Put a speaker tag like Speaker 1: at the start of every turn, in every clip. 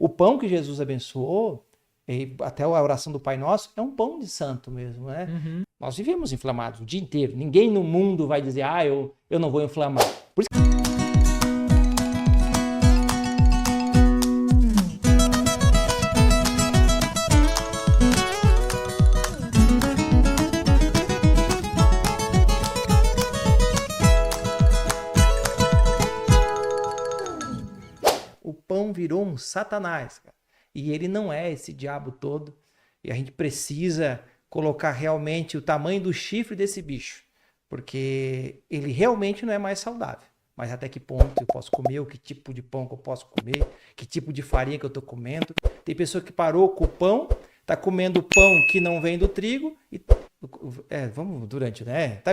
Speaker 1: O pão que Jesus abençoou, e até a oração do Pai Nosso, é um pão de santo mesmo, né?
Speaker 2: Uhum.
Speaker 1: Nós vivemos inflamados o dia inteiro. Ninguém no mundo vai dizer, eu não vou inflamar. Por isso o pão virou um satanás, cara. E ele não é esse diabo todo. E a gente precisa colocar realmente o tamanho do chifre desse bicho. Porque ele realmente não é mais saudável. Mas até que ponto eu posso comer, o que tipo de pão que eu posso comer, que tipo de farinha que eu estou comendo. Tem pessoa que parou com o pão, está comendo pão que não vem do trigo e tá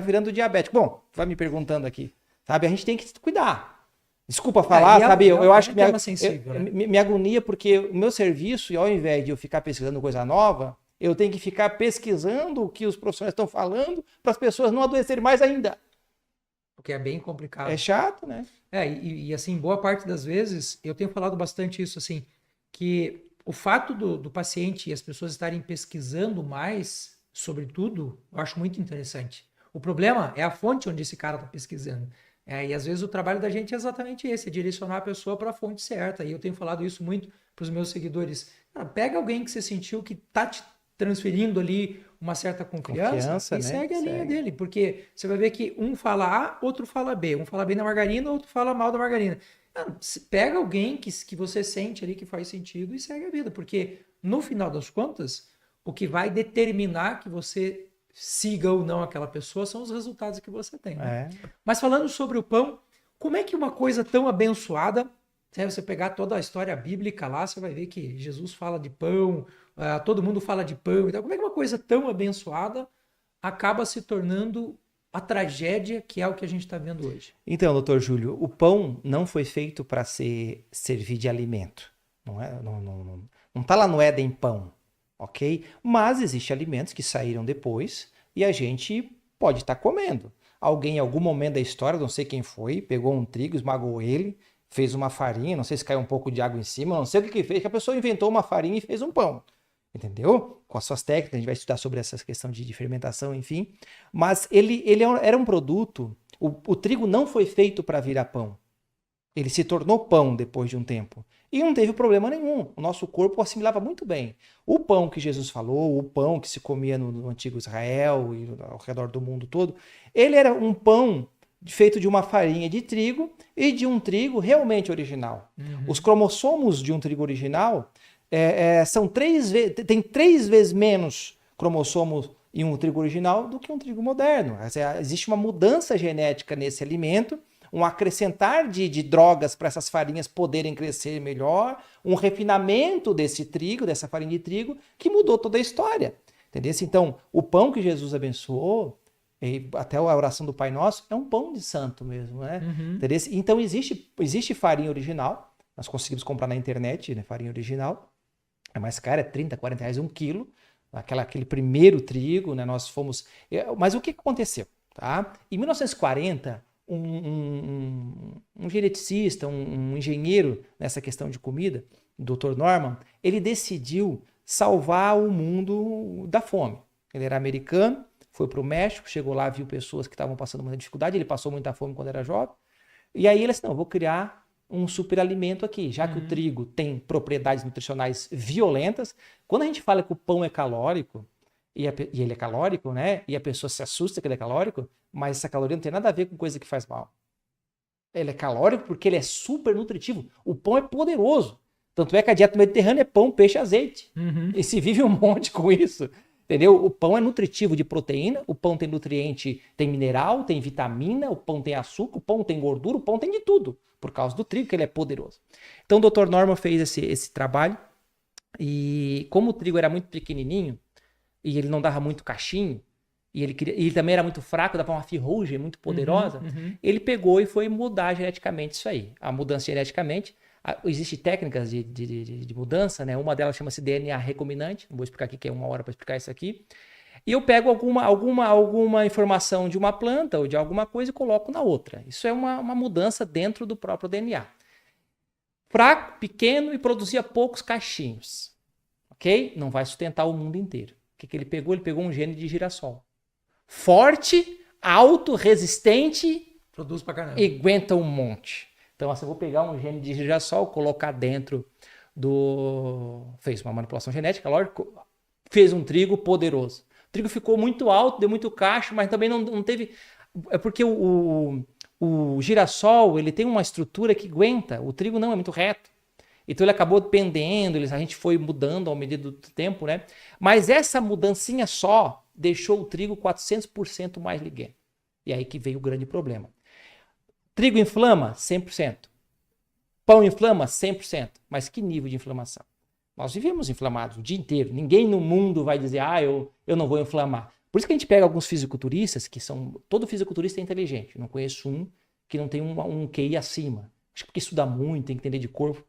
Speaker 1: virando diabético. Bom, vai me perguntando aqui, sabe? A gente tem que cuidar. Desculpa falar, sabe? Eu acho que me agonia porque o meu serviço, ao invés de eu ficar pesquisando coisa nova, eu tenho que ficar pesquisando o que os profissionais estão falando para as pessoas não adoecerem mais ainda.
Speaker 2: Porque é bem complicado.
Speaker 1: É chato, né?
Speaker 2: E assim, boa parte das vezes, eu tenho falado bastante isso, assim, que o fato do paciente e as pessoas estarem pesquisando mais sobre tudo, eu acho muito interessante. O problema é a fonte onde esse cara está pesquisando. E às vezes o trabalho da gente é exatamente esse, é direcionar a pessoa para a fonte certa. E eu tenho falado isso muito para os meus seguidores. Cara, pega alguém que você sentiu que está te transferindo ali uma certa confiança e
Speaker 1: né?
Speaker 2: segue a linha dele. Porque você vai ver que um fala A, outro fala B. Um fala bem da margarina, outro fala mal da margarina. Cara, pega alguém que você sente ali que faz sentido e segue a vida. Porque no final das contas, o que vai determinar que você siga ou não aquela pessoa são os resultados que você tem. Né? Mas falando sobre o pão, como é que uma coisa tão abençoada, se você pegar toda a história bíblica lá, você vai ver que Jesus fala de pão, todo mundo fala de pão e tal. Como é que uma coisa tão abençoada acaba se tornando a tragédia que é o que a gente está vendo hoje?
Speaker 1: Então, doutor Júlio, o pão não foi feito para servir de alimento. Não está lá no Éden pão. Ok? Mas existem alimentos que saíram depois e a gente pode estar comendo. Alguém em algum momento da história, não sei quem foi, pegou um trigo, esmagou ele, fez uma farinha, não sei se caiu um pouco de água em cima, não sei o que fez, que a pessoa inventou uma farinha e fez um pão. Entendeu? Com as suas técnicas, a gente vai estudar sobre essa questão de fermentação, enfim. Mas ele era um produto, o trigo não foi feito para virar pão. Ele se tornou pão depois de um tempo. E não teve problema nenhum. O nosso corpo assimilava muito bem. O pão que Jesus falou, o pão que se comia no antigo Israel e ao redor do mundo todo, ele era um pão feito de uma farinha de trigo e de um trigo realmente original. Uhum. Os cromossomos de um trigo original tem 3 vezes menos cromossomos em um trigo original do que um trigo moderno. Existe uma mudança genética nesse alimento, um acrescentar de drogas para essas farinhas poderem crescer melhor, um refinamento desse trigo, dessa farinha de trigo, que mudou toda a história. Entendeu? Então, o pão que Jesus abençoou, e até a oração do Pai Nosso, é um pão de santo mesmo. Né? Uhum. Então, existe farinha original, nós conseguimos comprar na internet, né, farinha original, é mais cara, é 30, 40 reais um quilo, aquele primeiro trigo, né, nós fomos... Mas o que aconteceu? Tá? Em 1940... Um geneticista, um engenheiro nessa questão de comida, o Dr. Norman, ele decidiu salvar o mundo da fome. Ele era americano, foi para o México, chegou lá, viu pessoas que estavam passando muita dificuldade, ele passou muita fome quando era jovem, e aí ele disse, não, eu vou criar um superalimento aqui, já que o trigo tem propriedades nutricionais violentas. Quando a gente fala que o pão é calórico, e ele é calórico, né? E a pessoa se assusta que ele é calórico, mas essa caloria não tem nada a ver com coisa que faz mal. Ele é calórico porque ele é super nutritivo. O pão é poderoso. Tanto é que a dieta mediterrânea é pão, peixe e azeite. Uhum. E se vive um monte com isso. Entendeu? O pão é nutritivo de proteína, o pão tem nutriente, tem mineral, tem vitamina, o pão tem açúcar, o pão tem gordura, o pão tem de tudo. Por causa do trigo, que ele é poderoso. Então o Dr. Norman fez esse trabalho. E como o trigo era muito pequenininho, e ele não dava muito cachinho, e ele também era muito fraco, dava uma ferrugem muito poderosa, ele pegou e foi mudar geneticamente isso aí. A mudança geneticamente, existem técnicas de mudança, né? Uma delas chama-se DNA recombinante, não vou explicar aqui, que é 1 hora para explicar isso aqui, e eu pego alguma informação de uma planta ou de alguma coisa e coloco na outra. Isso é uma mudança dentro do próprio DNA. fraco, pequeno e produzia poucos cachinhos. Ok? Não vai sustentar o mundo inteiro. O que ele pegou? Ele pegou um gene de girassol. Forte, alto, resistente.
Speaker 2: Produz pra caramba.
Speaker 1: E aguenta um monte. Então, assim, eu vou pegar um gene de girassol, colocar dentro do... Fez uma manipulação genética, lógico. Fez um trigo poderoso. O trigo ficou muito alto, deu muito cacho, mas também não teve... É porque o girassol, ele tem uma estrutura que aguenta. O trigo não, é muito reto. Então ele acabou pendendo, a gente foi mudando ao medida do tempo, né? Mas essa mudancinha só deixou o trigo 400% mais ligado. E aí que veio o grande problema. Trigo inflama? 100%. Pão inflama? 100%. Mas que nível de inflamação? Nós vivemos inflamados o dia inteiro. Ninguém no mundo vai dizer, eu não vou inflamar. Por isso que a gente pega alguns fisiculturistas, que são... Todo fisiculturista é inteligente. Eu não conheço um que não tem um QI acima. Acho que porque estuda muito, tem que entender de corpo.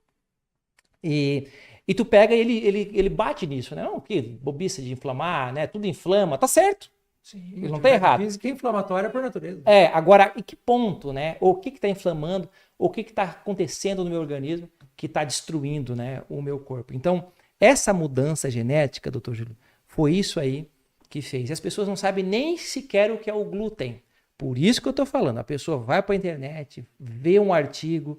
Speaker 1: E tu pega e ele bate nisso, né? Não, que bobice de inflamar, né? Tudo inflama, tá certo.
Speaker 2: Sim,
Speaker 1: Ele não tá errado.
Speaker 2: Física inflamatória por natureza.
Speaker 1: Agora, em que ponto, né? O que tá inflamando, o que tá acontecendo no meu organismo que tá destruindo, né, o meu corpo. Então, essa mudança genética, doutor Júlio, foi isso aí que fez. E as pessoas não sabem nem sequer o que é o glúten. Por isso que eu tô falando. A pessoa vai pra internet, vê um artigo.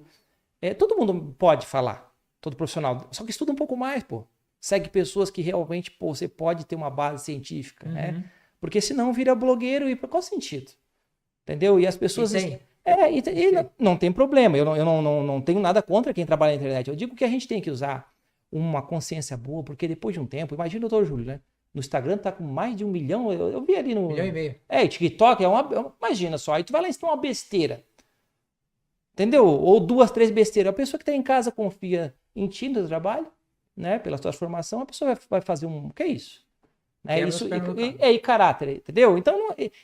Speaker 1: Todo mundo pode falar. Todo profissional, só que estuda um pouco mais, pô. Segue pessoas que realmente, pô, você pode ter uma base científica, né? Porque senão vira blogueiro e qual sentido? Entendeu? E as pessoas... não tem problema. Eu não tenho nada contra quem trabalha na internet. Eu digo que a gente tem que usar uma consciência boa, porque depois de um tempo, imagina o doutor Júlio, né? No Instagram tá com mais de 1 milhão, eu vi ali no...
Speaker 2: 1,5 milhão.
Speaker 1: TikTok imagina só, aí tu vai lá e ensina uma besteira. Entendeu? Ou 2, 3 besteiras. A pessoa que tá em casa confia em ti no trabalho, né? Pela sua formação, a pessoa vai fazer o que é isso? Isso e caráter, entendeu?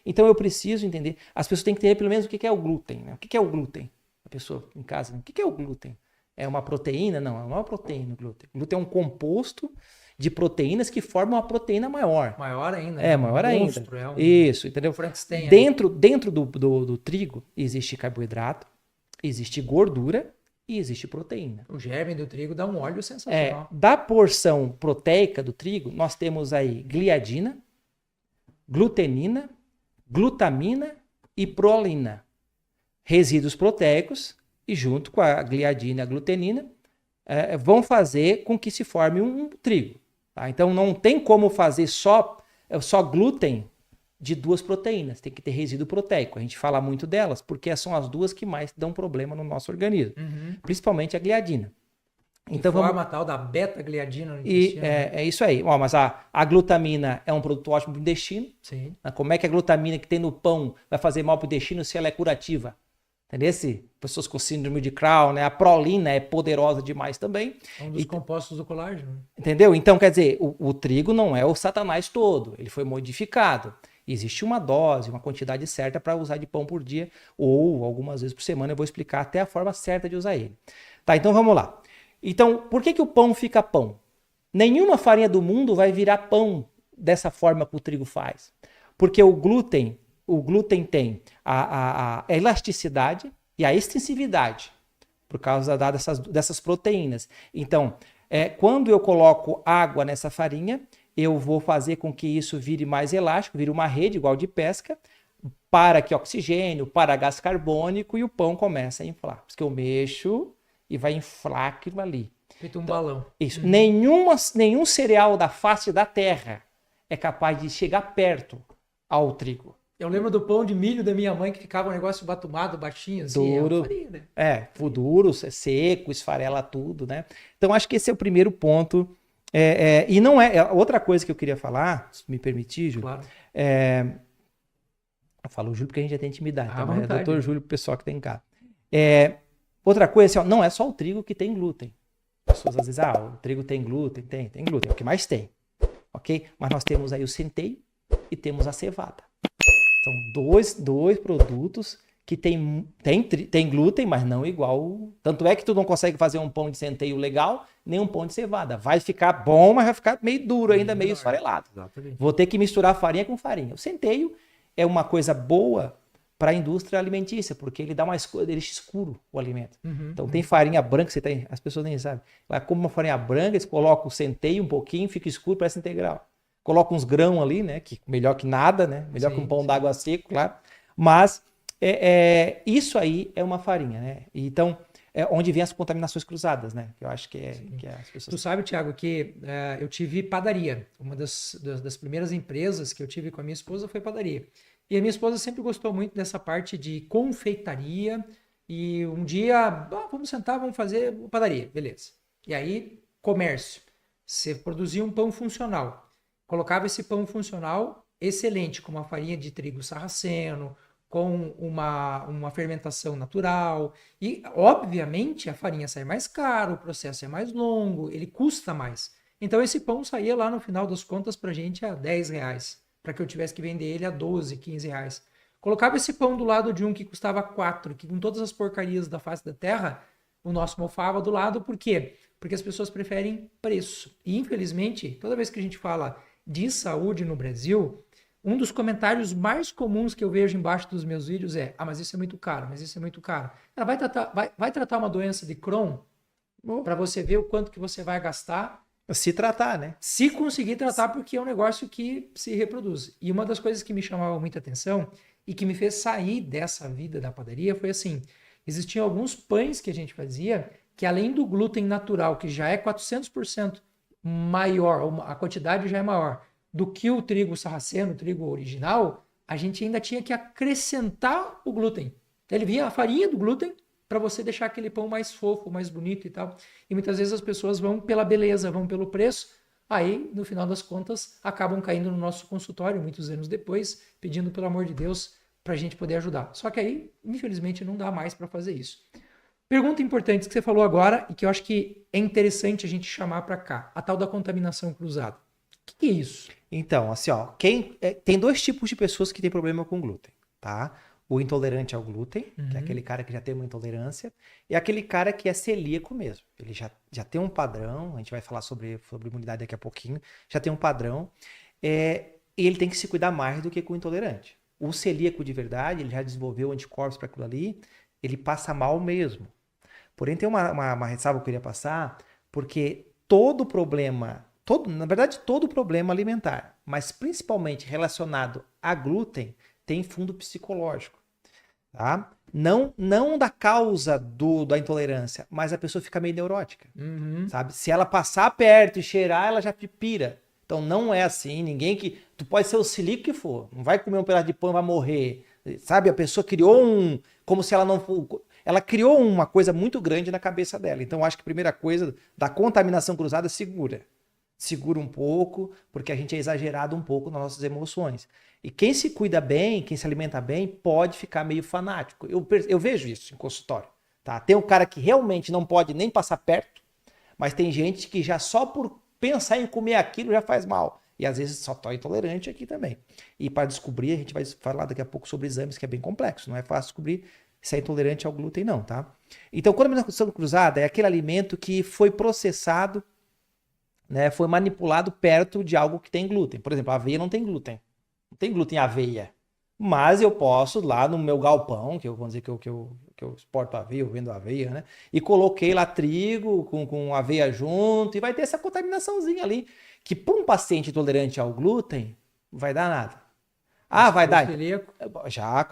Speaker 1: Então eu preciso entender. As pessoas têm que entender pelo menos o que é o glúten, né? O que é o glúten? A pessoa em casa, o que é o glúten? É uma proteína? Não é uma proteína o glúten. O glúten é um composto de proteínas que formam uma proteína maior.
Speaker 2: Maior ainda.
Speaker 1: Maior ainda. Isso, entendeu?
Speaker 2: Frankenstein.
Speaker 1: Dentro do trigo existe carboidrato, existe gordura e existe proteína.
Speaker 2: O germe do trigo dá um óleo sensacional.
Speaker 1: Da porção proteica do trigo, nós temos aí gliadina, glutenina, glutamina e prolina. Resíduos proteicos, e junto com a gliadina e a glutenina, vão fazer com que se forme um trigo. Tá? Então não tem como fazer só glúten de 2 proteínas, tem que ter resíduo proteico. A gente fala muito delas, porque são as 2 que mais dão problema no nosso organismo, principalmente a gliadina.
Speaker 2: Então forma tal da beta-gliadina no intestino.
Speaker 1: É isso aí. Mas a glutamina é um produto ótimo para o intestino.
Speaker 2: Sim.
Speaker 1: Como é que a glutamina que tem no pão vai fazer mal para o intestino se ela é curativa? Entendeu? Pessoas com síndrome de Crohn, né? A prolina é poderosa demais também.
Speaker 2: É um dos compostos do colágeno.
Speaker 1: Entendeu? Então, quer dizer, o trigo não é o satanás todo. Ele foi modificado. Existe uma dose, uma quantidade certa para usar de pão por dia ou algumas vezes por semana. Eu vou explicar até a forma certa de usar ele. Tá, então vamos lá. Então, por que o pão fica pão? Nenhuma farinha do mundo vai virar pão dessa forma que o trigo faz. Porque o glúten tem a elasticidade e a extensividade por causa dessas proteínas. Então, quando eu coloco água nessa farinha, eu vou fazer com que isso vire mais elástico, vire uma rede igual de pesca, para que oxigênio, para gás carbônico e o pão começa a inflar. Por isso que eu mexo e vai inflar aquilo ali.
Speaker 2: Feito um balão.
Speaker 1: Isso. Nenhum cereal da face da terra é capaz de chegar perto ao trigo.
Speaker 2: Eu lembro do pão de milho da minha mãe que ficava um negócio batumado, baixinho, assim.
Speaker 1: Duro.
Speaker 2: Farinha,
Speaker 1: né? Duro, seco, esfarela tudo, né? Então, acho que esse é o primeiro ponto. E não outra coisa que eu queria falar, se me permitir, Júlio.
Speaker 2: Claro.
Speaker 1: Eu falo Júlio porque a gente já tem intimidade, tá?
Speaker 2: Mas
Speaker 1: doutor Júlio pro pessoal que tem em casa. Outra coisa, assim, não é só o trigo que tem glúten. As pessoas às vezes, o trigo tem glúten, tem glúten, é o que mais tem. Ok? Mas nós temos aí o centeio e temos a cevada. São dois produtos que tem glúten, mas não igual. Tanto é que tu não consegue fazer um pão de centeio legal, nem um pão de cevada. Vai ficar bom, mas vai ficar meio duro ainda, meio esfarelado.
Speaker 2: Exatamente.
Speaker 1: Vou ter que misturar farinha com farinha. O centeio é uma coisa boa para a indústria alimentícia, porque ele dá ele deixa escuro o alimento.
Speaker 2: Uhum.
Speaker 1: Então tem farinha branca, as pessoas nem sabem. Ela come uma farinha branca, eles colocam o centeio um pouquinho, fica escuro, parece integral. Coloca uns grãos ali, né? Que melhor que nada, né? Melhor que um pão d'água seco, claro. Mas isso aí é uma farinha, né? Então, é onde vem as contaminações cruzadas, né? Eu acho que as pessoas...
Speaker 2: Tu sabe, Thiago, que eu tive padaria. Uma das primeiras empresas que eu tive com a minha esposa foi padaria. E a minha esposa sempre gostou muito dessa parte de confeitaria. E um dia, vamos sentar, vamos fazer padaria. Beleza. E aí, comércio. Você produzia um pão funcional. Colocava esse pão funcional excelente, com uma farinha de trigo sarraceno, com uma fermentação natural. E, obviamente, a farinha sai mais cara, o processo é mais longo, ele custa mais. Então, esse pão saía lá, no final das contas, para a gente a R$10, para que eu tivesse que vender ele a 12, 15 reais. Colocava esse pão do lado de um que custava 4, que com todas as porcarias da face da terra, o nosso mofava do lado. Por quê? Porque as pessoas preferem preço. E, infelizmente, toda vez que a gente fala de saúde no Brasil, um dos comentários mais comuns que eu vejo embaixo dos meus vídeos é: mas isso é muito caro, mas isso é muito caro. Ela vai tratar uma doença de Crohn para você ver o quanto que você vai gastar.
Speaker 1: Se tratar, né?
Speaker 2: Se conseguir tratar, porque é um negócio que se reproduz. E uma das coisas que me chamava muita atenção e que me fez sair dessa vida da padaria foi assim: existiam alguns pães que a gente fazia que, além do glúten natural, que já é 400% maior, a quantidade já é maior do que o trigo sarraceno, o trigo original, a gente ainda tinha que acrescentar o glúten. Ele vinha a farinha do glúten para você deixar aquele pão mais fofo, mais bonito e tal. E muitas vezes as pessoas vão pela beleza, vão pelo preço, aí, no final das contas, acabam caindo no nosso consultório, muitos anos depois, pedindo, pelo amor de Deus, para a gente poder ajudar. Só que aí, infelizmente, não dá mais para fazer isso. Pergunta importante que você falou agora e que eu acho que é interessante a gente chamar para cá, a tal da contaminação cruzada. O que é isso?
Speaker 1: Então, assim, ó, tem dois tipos de pessoas que têm problema com glúten, tá? O intolerante ao glúten, que é aquele cara que já tem uma intolerância, e aquele cara que é celíaco mesmo. Ele já tem um padrão, a gente vai falar sobre imunidade daqui a pouquinho, já tem um padrão, e ele tem que se cuidar mais do que com o intolerante. O celíaco de verdade, ele já desenvolveu anticorpos para aquilo ali, ele passa mal mesmo. Porém, tem uma ressalva que eu queria passar, porque todo problema alimentar, mas principalmente relacionado a glúten, tem fundo psicológico, tá? Não da causa da intolerância, mas a pessoa fica meio neurótica, sabe? Se ela passar perto e cheirar, ela já pira. Então não é assim, tu pode ser o celíaco que for, não vai comer um pedaço de pão e vai morrer, sabe? A pessoa criou como se ela não ela criou uma coisa muito grande na cabeça dela. Então, eu acho que a primeira coisa da contaminação cruzada, segura um pouco, porque a gente é exagerado um pouco nas nossas emoções. E quem se cuida bem, quem se alimenta bem, pode ficar meio fanático. Eu vejo isso em consultório, tá? Tem um cara que realmente não pode nem passar perto, mas tem gente que já só por pensar em comer aquilo já faz mal. E às vezes só está intolerante aqui também. E para descobrir, a gente vai falar daqui a pouco sobre exames, que é bem complexo. Não é fácil descobrir se é intolerante ao glúten, não, tá? Então, contaminação cruzada é aquele alimento que foi processado, né, foi manipulado perto de algo que tem glúten. Por exemplo, a aveia não tem glúten. Não tem glúten em aveia. Mas eu posso, lá no meu galpão, que eu vou dizer que eu exporto aveia, eu vendo aveia, né? E coloquei lá trigo com aveia junto, e vai ter essa contaminaçãozinha ali, que para um paciente intolerante ao glúten, não vai dar nada. Vai dar. Já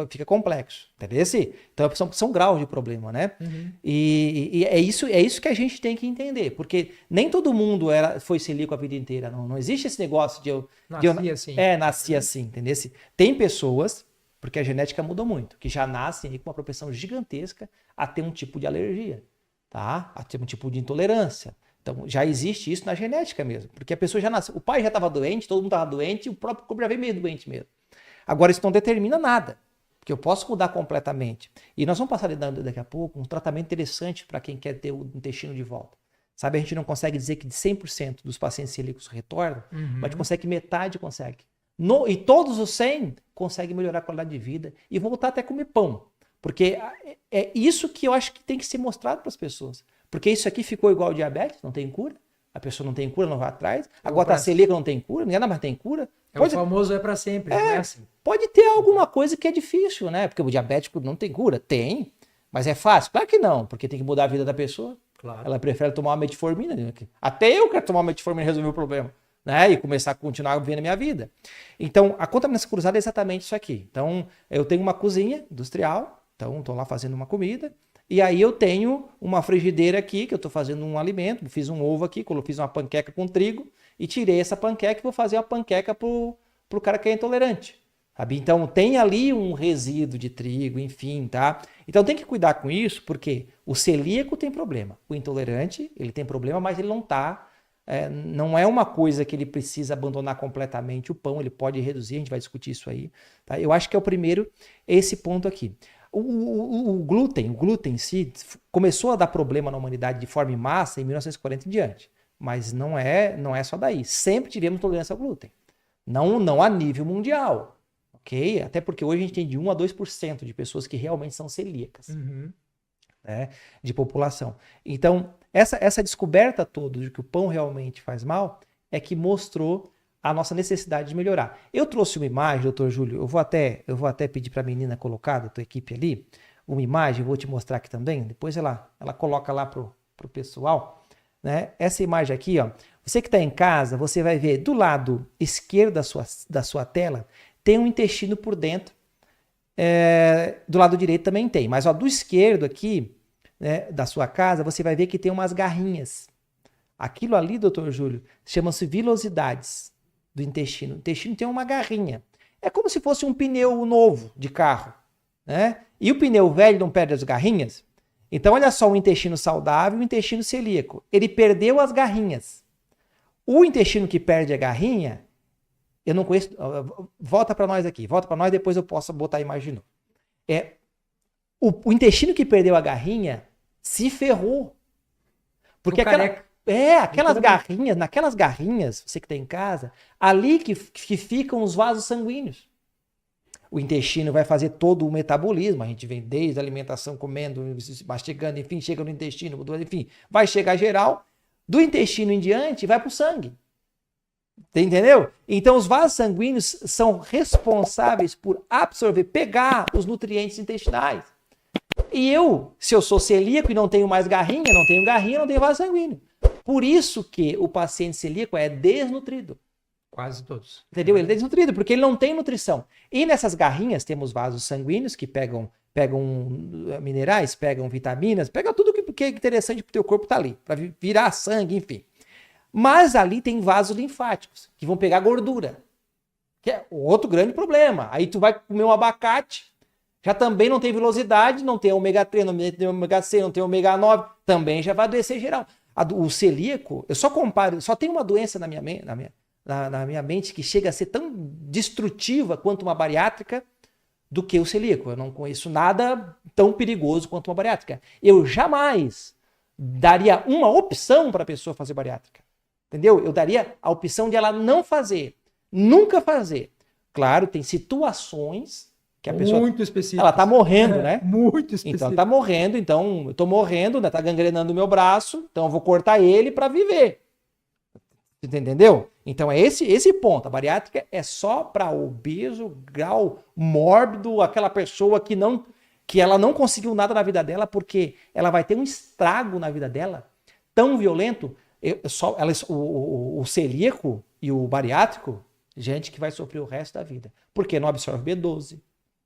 Speaker 1: fica complexo, entendeu? Então são graus de problema, né? E é isso que a gente tem que entender, porque nem todo mundo foi celíaco a vida inteira. Não existe esse negócio nasci assim, entendeu? Tem pessoas, porque a genética muda muito, que já nascem aí com uma propensão gigantesca a ter um tipo de alergia, tá? A ter um tipo de intolerância. Então, já existe isso na genética mesmo, porque a pessoa já nasceu, o pai já estava doente, todo mundo estava doente, e o próprio corpo já veio meio doente mesmo. Agora, isso não determina nada, porque eu posso mudar completamente. E nós vamos passar daqui a pouco um tratamento interessante para quem quer ter o intestino de volta. Sabe, a gente não consegue dizer que de 100% dos pacientes celíacos retornam, mas a gente consegue metade, consegue. E todos os 100 conseguem melhorar a qualidade de vida e voltar até a comer pão. Porque é isso que eu acho que tem que ser mostrado para as pessoas. Porque isso aqui ficou igual ao diabetes, não tem cura. A pessoa não tem cura, não vai atrás. Agora está celíaca, não tem cura, ninguém mais tem cura.
Speaker 2: O famoso é para sempre, não é assim.
Speaker 1: Pode ter alguma coisa que é difícil, né? Porque o diabético não tem cura. Tem, mas é fácil? Claro que não, porque tem que mudar a vida da pessoa.
Speaker 2: Claro.
Speaker 1: Ela prefere tomar uma metformina. Né? Até eu quero tomar uma metformina e resolver o problema. Né? E começar a continuar vivendo a minha vida. Então, a contaminação cruzada é exatamente isso aqui. Então, eu tenho uma cozinha industrial, então estou lá fazendo uma comida, e aí eu tenho uma frigideira aqui, que eu estou fazendo um alimento, fiz um ovo aqui, fiz uma panqueca com trigo, e tirei essa panqueca e vou fazer uma panqueca pro cara que é intolerante. Sabe? Então, tem ali um resíduo de trigo, enfim, tá? Então, tem que cuidar com isso, porque o celíaco tem problema. O intolerante, ele tem problema, mas ele não tá... não é uma coisa que ele precisa abandonar completamente o pão, ele pode reduzir, a gente vai discutir isso aí. Tá? Eu acho que é o primeiro, esse ponto aqui. O glúten em si começou a dar problema na humanidade de forma em massa em 1940 em diante, mas não é só daí. Sempre tivemos tolerância ao glúten, não a nível mundial, ok? Até porque hoje a gente tem de 1 a 2% de pessoas que realmente são celíacas. Né, de população. Então, essa descoberta toda de que o pão realmente faz mal é que mostrou a nossa necessidade de melhorar. Eu trouxe uma imagem, doutor Júlio, eu vou até pedir para a menina colocar, da tua equipe ali, uma imagem, vou te mostrar aqui também, depois ela coloca lá pro pessoal, né? Essa imagem aqui, ó, você que está em casa, você vai ver do lado esquerdo da sua tela, tem um intestino por dentro, do lado direito também tem, mas ó, do esquerdo aqui, né, da sua casa, você vai ver que tem umas garrinhas. Aquilo ali, doutor Júlio, chama-se vilosidades do intestino. O intestino tem uma garrinha. É como se fosse um pneu novo de carro, né? E o pneu velho não perde as garrinhas? Então, olha só, o intestino saudável e o intestino celíaco. Ele perdeu as garrinhas. O intestino que perde a garrinha, eu não conheço... Volta para nós aqui. Volta para nós, depois eu posso botar a imagem de novo. O intestino que perdeu a garrinha se ferrou. Porque aquelas garrinhas, naquelas garrinhas, você que tem em casa, ali que ficam os vasos sanguíneos. O intestino vai fazer todo o metabolismo, a gente vem desde a alimentação, comendo, mastigando, enfim, chega no intestino, enfim, vai chegar geral, do intestino em diante vai para o sangue. Entendeu? Então os vasos sanguíneos são responsáveis por absorver, pegar os nutrientes intestinais. E se eu sou celíaco e não tenho mais garrinha, não tenho vaso sanguíneo. Por isso que o paciente celíaco é desnutrido.
Speaker 2: Quase todos.
Speaker 1: Entendeu? Ele é desnutrido, porque ele não tem nutrição. E nessas garrinhas temos vasos sanguíneos que pegam minerais, pegam vitaminas, pegam tudo que é interessante para o teu corpo tá ali, para virar sangue, enfim. Mas ali tem vasos linfáticos, que vão pegar gordura, que é outro grande problema. Aí tu vai comer um abacate, já também não tem velocidade, não tem ômega 3, não tem ômega 6, não tem ômega 9, também já vai adoecer geral. O celíaco, eu só comparo, só tem uma doença na minha mente que chega a ser tão destrutiva quanto uma bariátrica do que o celíaco. Eu não conheço nada tão perigoso quanto uma bariátrica. Eu jamais daria uma opção para a pessoa fazer bariátrica. Entendeu? Eu daria a opção de ela não fazer, nunca fazer. Claro, tem situações que a pessoa...
Speaker 2: Muito específico.
Speaker 1: Ela tá morrendo, né?
Speaker 2: Muito específico.
Speaker 1: Então, ela tá morrendo, então eu tô morrendo, né? Tá gangrenando o meu braço, então eu vou cortar ele para viver. Entendeu? Então é esse ponto. A bariátrica é só para obeso, grau mórbido, aquela pessoa que ela não conseguiu nada na vida dela porque ela vai ter um estrago na vida dela tão violento. O celíaco e o bariátrico, gente que vai sofrer o resto da vida. Porque não absorve B12,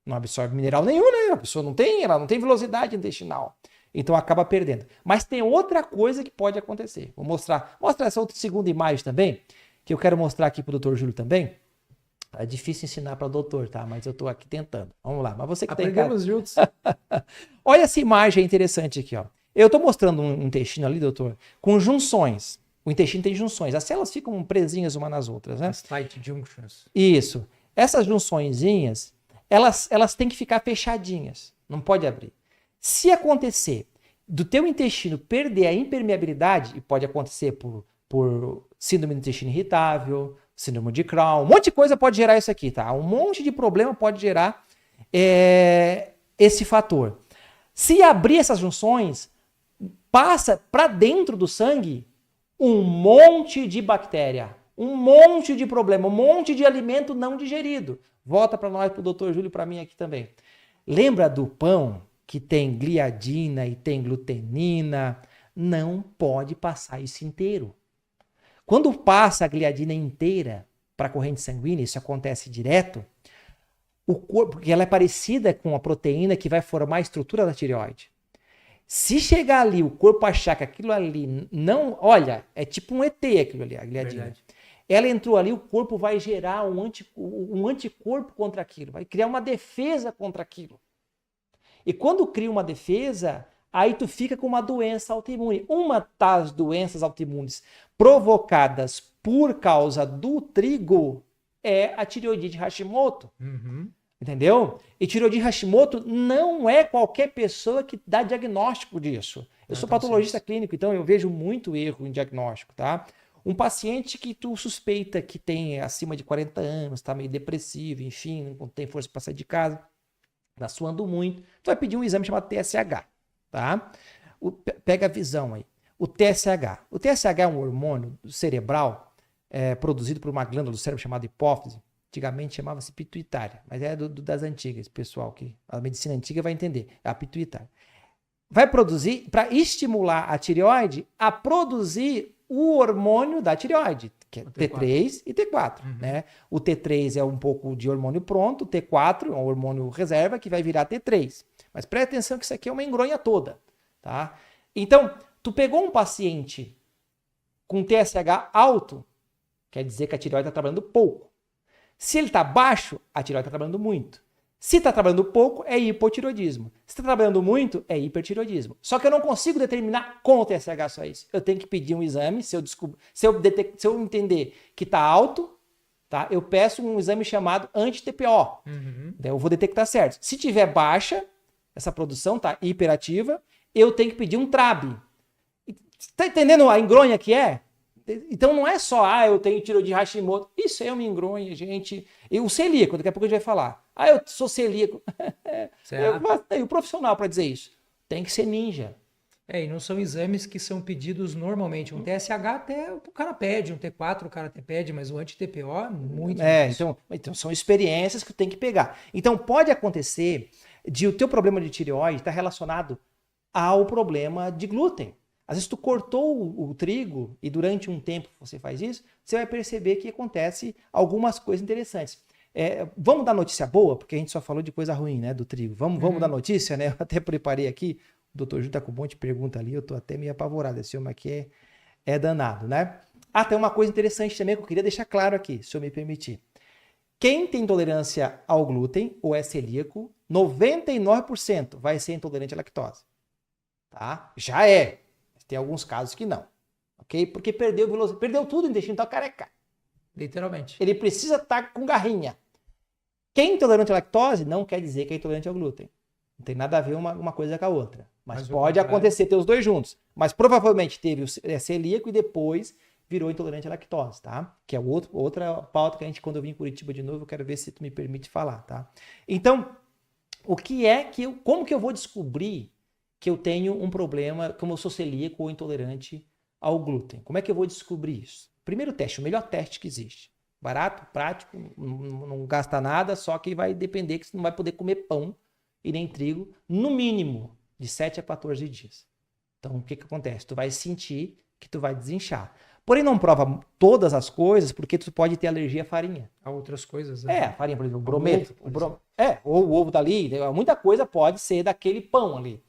Speaker 1: não absorve mineral nenhum, né? A pessoa ela não tem velocidade intestinal. Então acaba perdendo. Mas tem outra coisa que pode acontecer. Vou mostrar essa outra segunda imagem também, que eu quero mostrar aqui para o doutor Júlio também. É difícil ensinar para o doutor, tá? Mas eu estou aqui tentando. Vamos lá. Mas você que tem
Speaker 2: Aprendemos juntos.
Speaker 1: Olha essa imagem interessante aqui, ó. Eu estou mostrando um intestino ali, doutor, com junções. O intestino tem junções. As células ficam presinhas umas nas outras, né?
Speaker 2: As tight junctions.
Speaker 1: Isso. Essas junçõezinhas, elas têm que ficar fechadinhas. Não pode abrir. Se acontecer do teu intestino perder a impermeabilidade, e pode acontecer por síndrome do intestino irritável, síndrome de Crohn, um monte de coisa pode gerar isso aqui, tá? Um monte de problema pode gerar esse fator. Se abrir essas junções, passa para dentro do sangue um monte de bactéria, Um monte de problema, um monte de alimento não digerido. Volta para nós, para o doutor Júlio, para mim aqui também. Lembra do pão que tem gliadina e tem glutenina? Não pode passar isso inteiro. Quando passa a gliadina inteira para a corrente sanguínea, isso acontece direto, o corpo, porque ela é parecida com a proteína que vai formar a estrutura da tireoide. Se chegar ali, o corpo achar que aquilo ali não... Olha, é tipo um ET aquilo ali, a gliadina. Verdade. Ela entrou ali, o corpo vai gerar um anticorpo contra aquilo, vai criar uma defesa contra aquilo. E quando cria uma defesa, aí tu fica com uma doença autoimune. Uma das doenças autoimunes provocadas por causa do trigo é a tireoidite Hashimoto. Entendeu? E tireoidite Hashimoto não é qualquer pessoa que dá diagnóstico disso. Eu sou patologista clínico, então eu vejo muito erro em diagnóstico, tá? Um paciente que tu suspeita que tem acima de 40 anos, tá meio depressivo, enfim, não tem força para sair de casa, tá suando muito, tu vai pedir um exame chamado TSH, tá? Pega a visão aí. O TSH. O TSH é um hormônio cerebral produzido por uma glândula do cérebro chamada hipófise. Antigamente chamava-se pituitária, mas é das antigas, pessoal, que a medicina antiga vai entender, é a pituitária. Vai produzir, para estimular a tireoide, a produzir o hormônio da tireoide, que é T3 e T4. Né? O T3 é um pouco de hormônio pronto, o T4 é um hormônio reserva que vai virar T3. Mas presta atenção que isso aqui é uma engronha toda. Tá? Então, tu pegou um paciente com TSH alto, quer dizer que a tireoide está trabalhando pouco. Se ele está baixo, a tireoide está trabalhando muito. Se está trabalhando pouco, é hipotireoidismo. Se está trabalhando muito, é hipertireoidismo. Só que eu não consigo determinar com o TSH só isso. Eu tenho que pedir um exame, se eu entender que está alto, tá? Eu peço um exame chamado anti-TPO. Eu vou detectar certo. Se tiver baixa, essa produção está hiperativa, eu tenho que pedir um TRAB. Está entendendo a engronha que é? Então não é só, eu tenho tireoidite Hashimoto. Isso é uma engronha, gente. E o celíaco, daqui a pouco a gente vai falar. Eu sou celíaco. Eu tenho profissional para dizer isso. Tem que ser ninja.
Speaker 2: E não são exames que são pedidos normalmente. Um TSH até o cara pede, um T4 o cara até pede, mas o anti-TPO é muito difícil.
Speaker 1: Então são experiências que tu tem que pegar. Então pode acontecer de o teu problema de tireoide estar relacionado ao problema de glúten. Às vezes tu cortou o trigo e durante um tempo você faz isso, você vai perceber que acontece algumas coisas interessantes. Vamos dar notícia boa, porque a gente só falou de coisa ruim, né, do trigo. Vamos dar notícia, né? Eu até preparei aqui, o doutor Júlio tá com um monte de pergunta ali, eu tô até meio apavorado, esse homem aqui é danado, né? Tem uma coisa interessante também que eu queria deixar claro aqui, se eu me permitir. Quem tem intolerância ao glúten ou é celíaco, 99% vai ser intolerante à lactose. Tá? Já é. Tem alguns casos que não, ok? Porque perdeu velocidade, perdeu tudo, o intestino tá careca.
Speaker 2: Literalmente.
Speaker 1: Ele precisa estar com garrinha. Quem é intolerante à lactose não quer dizer que é intolerante ao glúten. Não tem nada a ver uma coisa com a outra. Mas pode acontecer ter os dois juntos. Mas provavelmente teve o celíaco e depois virou intolerante à lactose, tá? Que é outra pauta que quando eu vim em Curitiba de novo, eu quero ver se tu me permite falar, tá? Então, como que eu vou descobrir que eu tenho um problema, como eu sou celíaco ou intolerante ao glúten? Como é que eu vou descobrir isso? Primeiro teste, o melhor teste que existe. Barato, prático, não gasta nada, só que vai depender que você não vai poder comer pão e nem trigo, no mínimo, de 7 a 14 dias. Então, o que acontece? Tu vai sentir que tu vai desinchar. Porém, não prova todas as coisas, porque tu pode ter alergia à farinha.
Speaker 2: A outras coisas, né?
Speaker 1: A farinha, por exemplo, o brometo. Ou o ovo dali, muita coisa pode ser daquele pão ali.